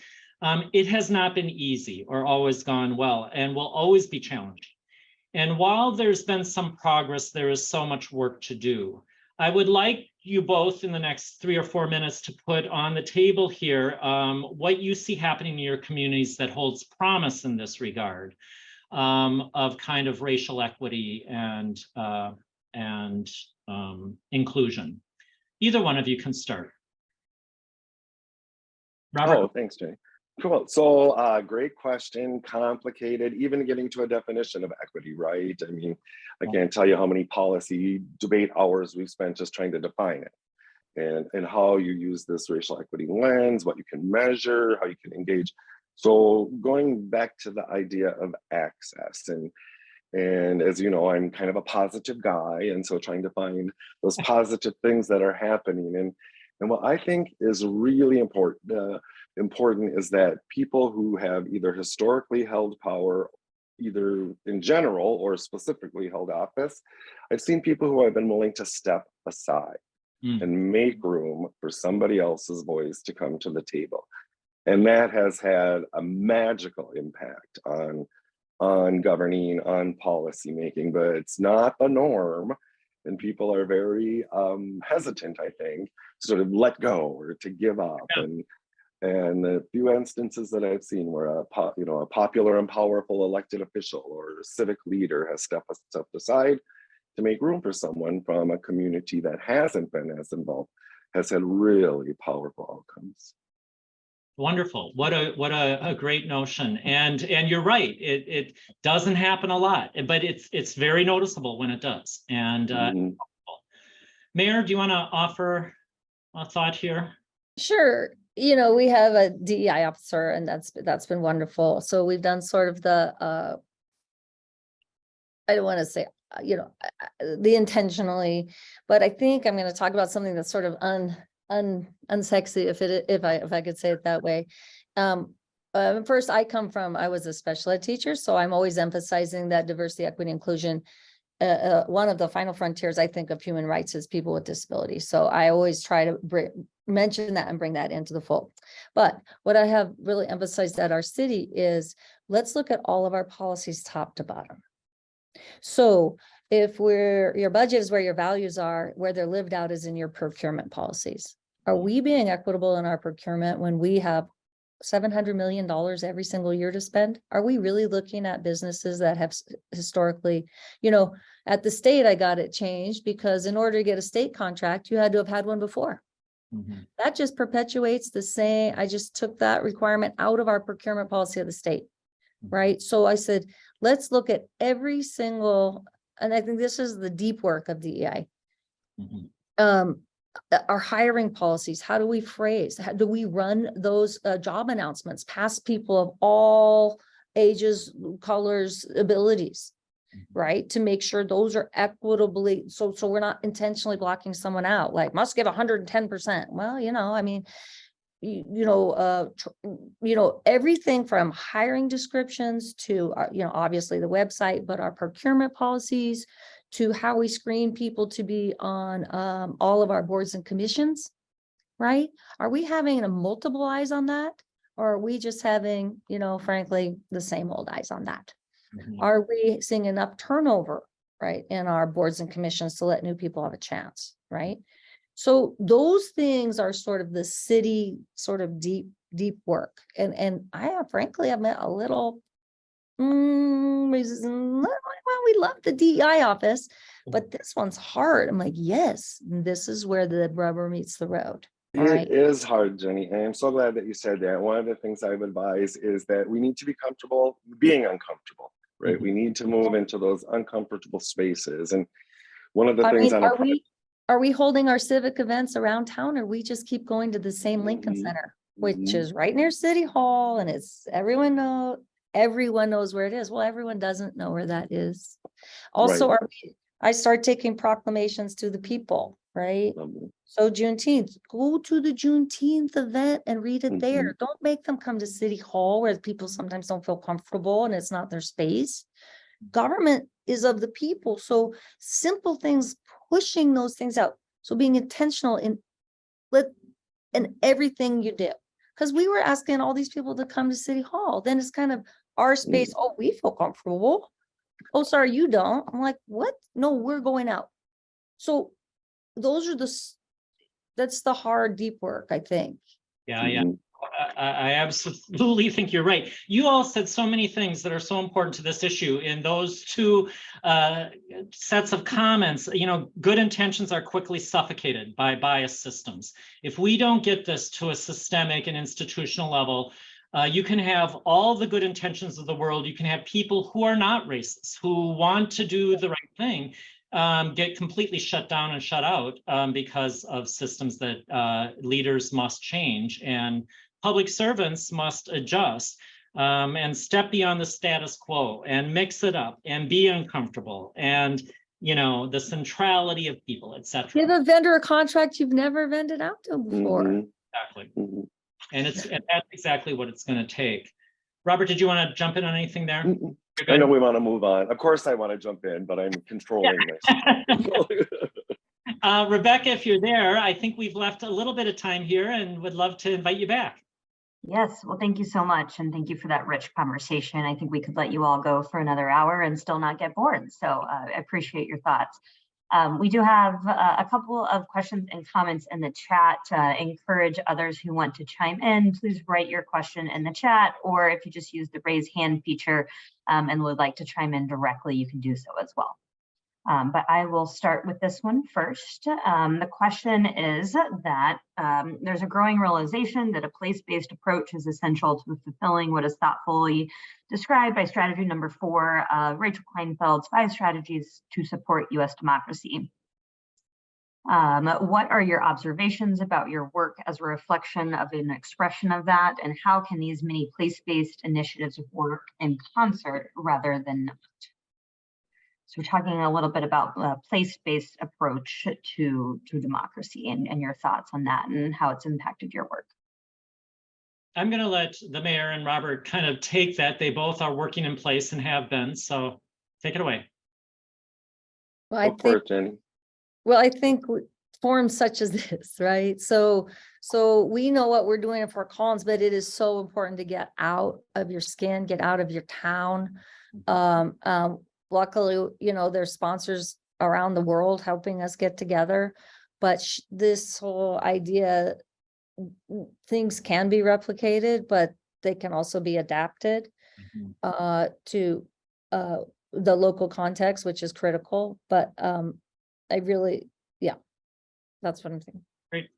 It has not been easy or always gone well, and will always be challenging. And while there's been some progress, there is so much work to do. I would like you both in the next 3 or 4 minutes to put on the table here what you see happening in your communities that holds promise in this regard of kind of racial equity and inclusion. Either one of you can start. Robert? Oh, thanks, Jay. Cool. So great question, complicated, even getting to a definition of equity, right? I mean, I can't tell you how many policy debate hours we've spent just trying to define it and how you use this racial equity lens, what you can measure, how you can engage. So going back to the idea of access, and as you know, I'm kind of a positive guy, and so trying to find those positive things that are happening. And what I think is really important is that people who have either historically held power, either in general or specifically held office, I've seen people who have been willing to step aside and make room for somebody else's voice to come to the table. And that has had a magical impact on governing, on policy making, but it's not the norm. And people are very hesitant, I think, to sort of let go or to give up. Yeah. And the few instances that I've seen where a popular and powerful elected official or civic leader has stepped aside to make room for someone from a community that hasn't been as involved has had really powerful outcomes. Wonderful. What a great notion. And you're right. It doesn't happen a lot, but it's very noticeable when it does. And Mayor, do you want to offer a thought here? Sure. You know, we have a DEI officer, and that's been wonderful. So we've done sort of the I don't want to say the intentionally, but I think I'm going to talk about something that's sort of unsexy, if I could say it that way. First, I was a special ed teacher, so I'm always emphasizing that diversity, equity, inclusion. One of the final frontiers, I think, of human rights is people with disabilities. So I always try to mention that and bring that into the fold. But what I have really emphasized at our city is, let's look at all of our policies top to bottom. So if your budget is where your values are, where they're lived out is in your procurement policies. Are we being equitable in our procurement when we have $700 million every single year to spend? Are we really looking at businesses that have historically, at the state, I got it changed because in order to get a state contract, you had to have had one before. That just perpetuates the same. I just took that requirement out of our procurement policy of the state, right? So I said, let's look at every single, and I think this is the deep work of DEI. Our hiring policies, how do we phrase, how do we run those job announcements past people of all ages, colors, abilities, right? To make sure those are equitably, so we're not intentionally blocking someone out, like must give 110%. Well, I mean, everything from hiring descriptions to, obviously the website, but our procurement policies, to how we screen people to be on all of our boards and commissions, right? Are we having a multiple eyes on that? Or are we just having, frankly, the same old eyes on that? Are we seeing enough turnover, right, in our boards and commissions to let new people have a chance, right? So those things are sort of the city sort of deep work. And I have, frankly, I've met a little, well, we love the DEI office, but this one's hard. I'm like, yes, this is where the rubber meets the road. It is hard, Jenny, and I'm so glad that you said that. One of the things I would advise is that we need to be comfortable being uncomfortable, right? We need to move into those uncomfortable spaces. And one of the things are we holding our civic events around town, or we just keep going to the same Lincoln Center, which is right near City Hall, and it's everyone knows where it is. Well, everyone doesn't know where that is. Also, I start taking proclamations to the people, right? So Juneteenth, go to the Juneteenth event and read it there. Don't make them come to City Hall where people sometimes don't feel comfortable and it's not their space. Government is of the people. So simple things, pushing those things out. So being intentional in everything you do. Because we were asking all these people to come to City Hall. Then it's kind of our space. Oh, we feel comfortable. Oh, sorry, you don't. I'm like, what? No, we're going out. So those are that's the hard, deep work, I think. Yeah. I absolutely think you're right. You all said so many things that are so important to this issue in those two sets of comments. Good intentions are quickly suffocated by bias systems. If we don't get this to a systemic and institutional level, you can have all the good intentions of the world. You can have people who are not racist, who want to do the right thing, get completely shut down and shut out because of systems that leaders must change and public servants must adjust and step beyond the status quo and mix it up and be uncomfortable and, the centrality of people, etc. Give a vendor a contract you've never vended out to before. Exactly. And that's exactly what it's going to take. Robert, did you want to jump in on anything there? I know we want to move on. Of course I want to jump in, but I'm controlling myself. Rebecca, if you're there, I think we've left a little bit of time here and would love to invite you back. Yes, well, thank you so much. And thank you for that rich conversation. I think we could let you all go for another hour and still not get bored. So I appreciate your thoughts. We do have a couple of questions and comments in the chat. Encourage others who want to chime in, please write your question in the chat, or if you just use the raise hand feature and would like to chime in directly, you can do so as well. But I will start with this one first. The question is that there's a growing realization that a place-based approach is essential to fulfilling what is thoughtfully described by strategy number 4, Rachel Kleinfeld's 5 strategies to support U.S. democracy. What are your observations about your work as a reflection of an expression of that, and how can these many place-based initiatives work in concert rather than not? So we're talking a little bit about a place-based approach to democracy and your thoughts on that and how it's impacted your work. I'm going to let the mayor and Robert kind of take that. They both are working in place and have been, so take it away. Well, I think forums such as this, right? So we know what we're doing in Fort Collins, but it is so important to get out of your skin, get out of your town. Luckily, there's sponsors around the world helping us get together, but this whole idea, things can be replicated, but they can also be adapted to the local context, which is critical. But that's what I'm thinking. Great.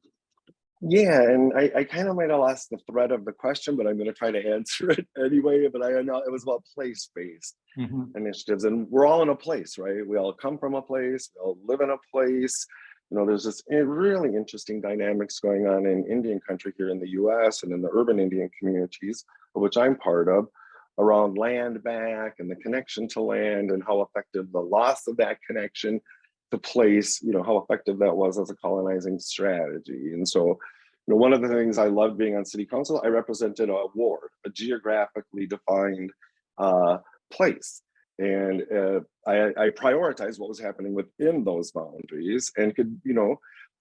Yeah, and I kind of might have lost the thread of the question, but I'm going to try to answer it anyway. But I know it was about place-based initiatives, and we're all in a place, right? We all come from a place, we all live in a place. There's this really interesting dynamics going on in Indian country here in the US and in the urban Indian communities, of which I'm part of, around land back and the connection to land and how effective the loss of that connection to place, how effective that was as a colonizing strategy. And so, one of the things I loved being on city council, I represented a ward, a geographically defined place. And I prioritized what was happening within those boundaries and could,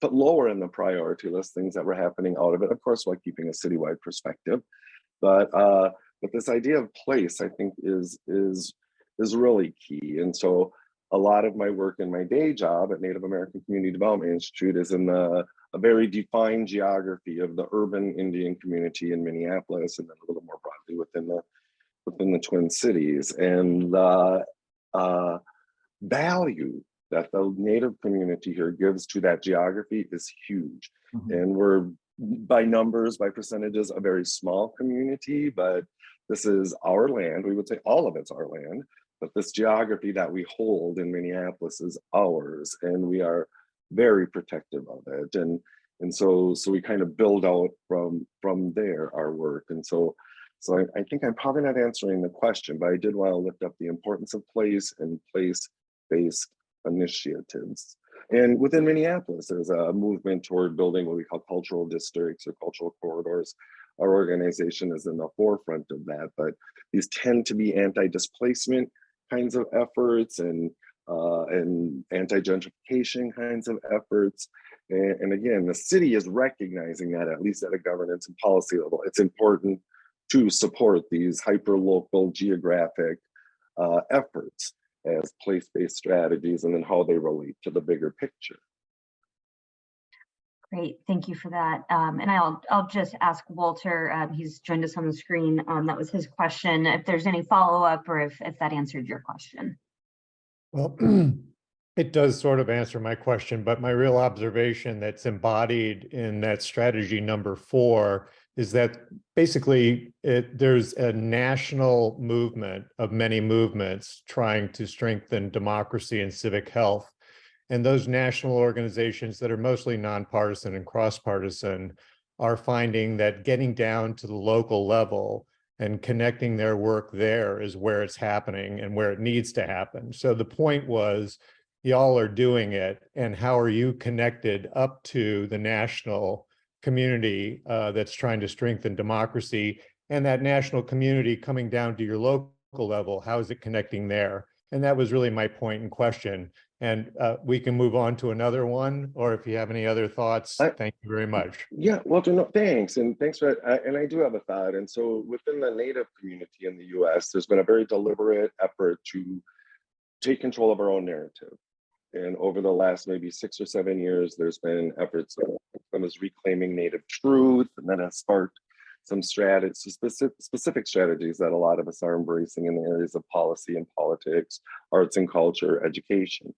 put lower in the priority list things that were happening out of it, of course, while keeping a citywide perspective. But this idea of place, I think, is really key. And so a lot of my work in my day job at Native American Community Development Institute is in a very defined geography of the urban Indian community in Minneapolis, and then a little more broadly within the Twin Cities. And the value that the Native community here gives to that geography is huge. And we're, by numbers, by percentages, a very small community, but this is our land. We would say all of it's our land, but this geography that we hold in Minneapolis is ours, and we are very protective of it. And so we kind of build out from there our work. And so I think I'm probably not answering the question, but I did want to lift up the importance of place and place-based initiatives. And within Minneapolis, there's a movement toward building what we call cultural districts or cultural corridors. Our organization is in the forefront of that, but these tend to be anti-displacement kinds of efforts and anti-gentrification kinds of efforts. And again, the city is recognizing that, at least at a governance and policy level, it's important to support these hyper-local geographic efforts as place-based strategies, and then how they relate to the bigger picture. Great, thank you for that. And I'll just ask Walter, he's joined us on the screen. That was his question. If there's any follow-up, or if that answered your question. Well, it does sort of answer my question, but my real observation that's embodied in that strategy number 4 is that basically there's a national movement of many movements trying to strengthen democracy and civic health. And those national organizations that are mostly nonpartisan and cross-partisan are finding that getting down to the local level and connecting their work there is where it's happening and where it needs to happen. So the point was, y'all are doing it, and how are you connected up to the national community that's trying to strengthen democracy, and that national community coming down to your local level, how is it connecting there? And that was really my point in question. And we can move on to another one, or if you have any other thoughts, thank you very much. Yeah, Walter, no, thanks. And thanks for that. And I do have a thought. And so within the Native community in the US, there's been a very deliberate effort to take control of our own narrative. And over the last maybe 6 or 7 years, there's been efforts that was reclaiming Native truth, and that has sparked some strategies, specific strategies that a lot of us are embracing in the areas of policy and politics, arts and culture, education,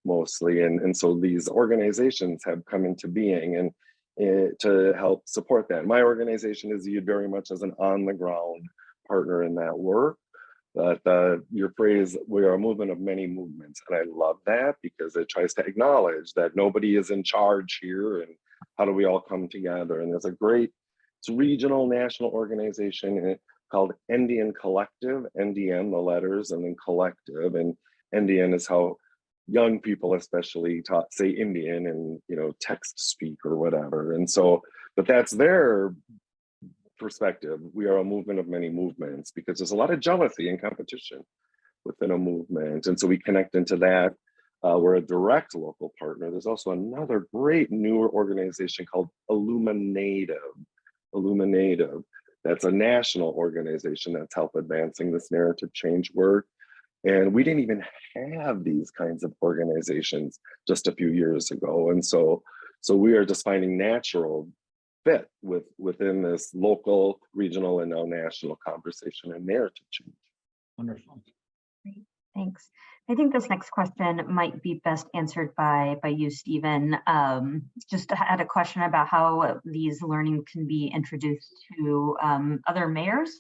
mostly. And so these organizations have come into being and to help support that. My organization is viewed very much as an on-the-ground partner in that work. But your phrase, we are a movement of many movements. And I love that because it tries to acknowledge that nobody is in charge here, and how do we all come together? And there's a great, it's a regional national organization called Indian Collective, NDN, the letters, and then collective. And NDN is how young people especially say Indian and, you know, text speak or whatever. And so, but that's their perspective. We are a movement of many movements because there's a lot of jealousy and competition within a movement. And so we connect into that. We're a direct local partner. There's also another great newer organization called Illuminative. That's a national organization that's helped advancing this narrative change work. And we didn't even have these kinds of organizations just a few years ago. And so we are just finding natural fit within this local, regional, and now national conversation and narrative change. Wonderful. Great, thanks. I think this next question might be best answered by you, Stephen. Just had a question about how these learning can be introduced to other mayors.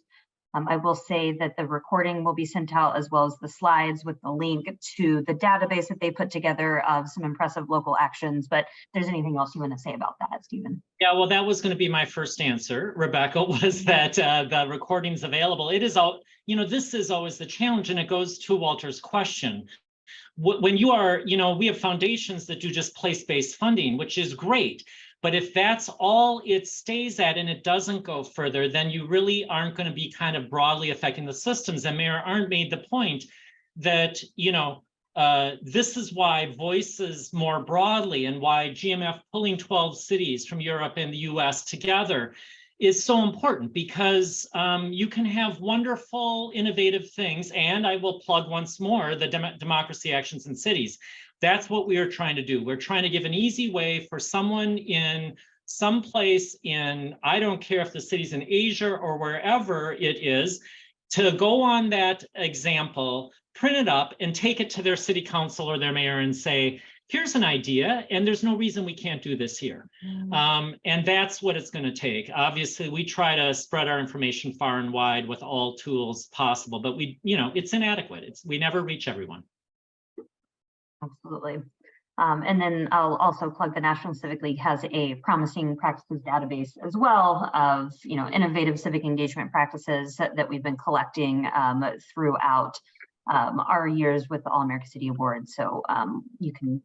I will say that the recording will be sent out, as well as the slides with the link to the database that they put together of some impressive local actions. But if there's anything else you want to say about that, Stephen? Yeah, well, that was going to be my first answer, Rebecca, was that the recording's available. It is all, you know, this is always the challenge, and it goes to Walter's question. When you are, you know, we have foundations that do just place-based funding, which is great. But if that's all it stays at and it doesn't go further, then you really aren't going to be kind of broadly affecting the systems. And Mayor Arndt made the point that, you know, this is why voices more broadly and why GMF pulling 12 cities from Europe and the US together is so important, because you can have wonderful, innovative things. And I will plug once more the democracy actions in cities. That's what we are trying to do. We're trying to give an easy way for someone in some place in, I don't care if the city's in Asia or wherever it is, to go on that example, print it up, and take it to their city council or their mayor and say, here's an idea, and there's no reason we can't do this here. And that's what it's going to take. Obviously, we try to spread our information far and wide with all tools possible, but we, you know, it's inadequate. We never reach everyone. Absolutely. And then I'll also plug the National Civic League has a promising practices database as well of, you know, innovative civic engagement practices that we've been collecting throughout our years with the All-America City Awards. So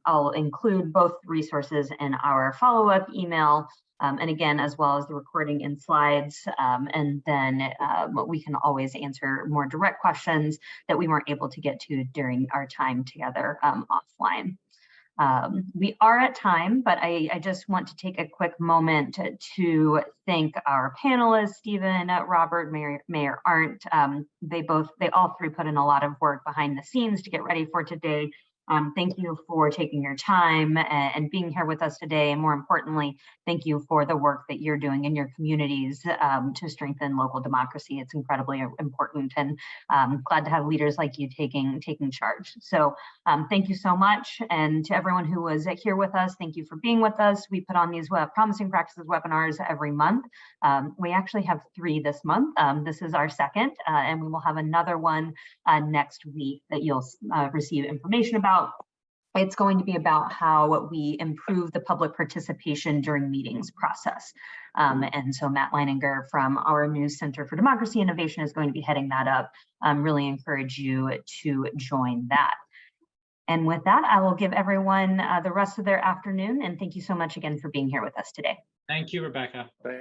I'll include both resources in our follow-up email, and again, as well as the recording and slides. And then we can always answer more direct questions that we weren't able to get to during our time together offline. We are at time, but I just want to take a quick moment to thank our panelists, Stephen, Robert, Mayor Arndt. They all three put in a lot of work behind the scenes to get ready for today. Thank you for taking your time and being here with us today. And more importantly, thank you for the work that you're doing in your communities to strengthen local democracy. It's incredibly important, and glad to have leaders like you taking charge. So thank you so much. And to everyone who was here with us, thank you for being with us. We put on these promising practices webinars every month. We actually have 3 this month. This is our second, and we will have another one next week that you'll receive information about. It's going to be about how we improve the public participation during meetings process. And so Matt Leininger from our new Center for Democracy Innovation is going to be heading that up. Really encourage you to join that. And with that, I will give everyone the rest of their afternoon. And thank you so much again for being here with us today. Thank you, Rebecca. Thanks.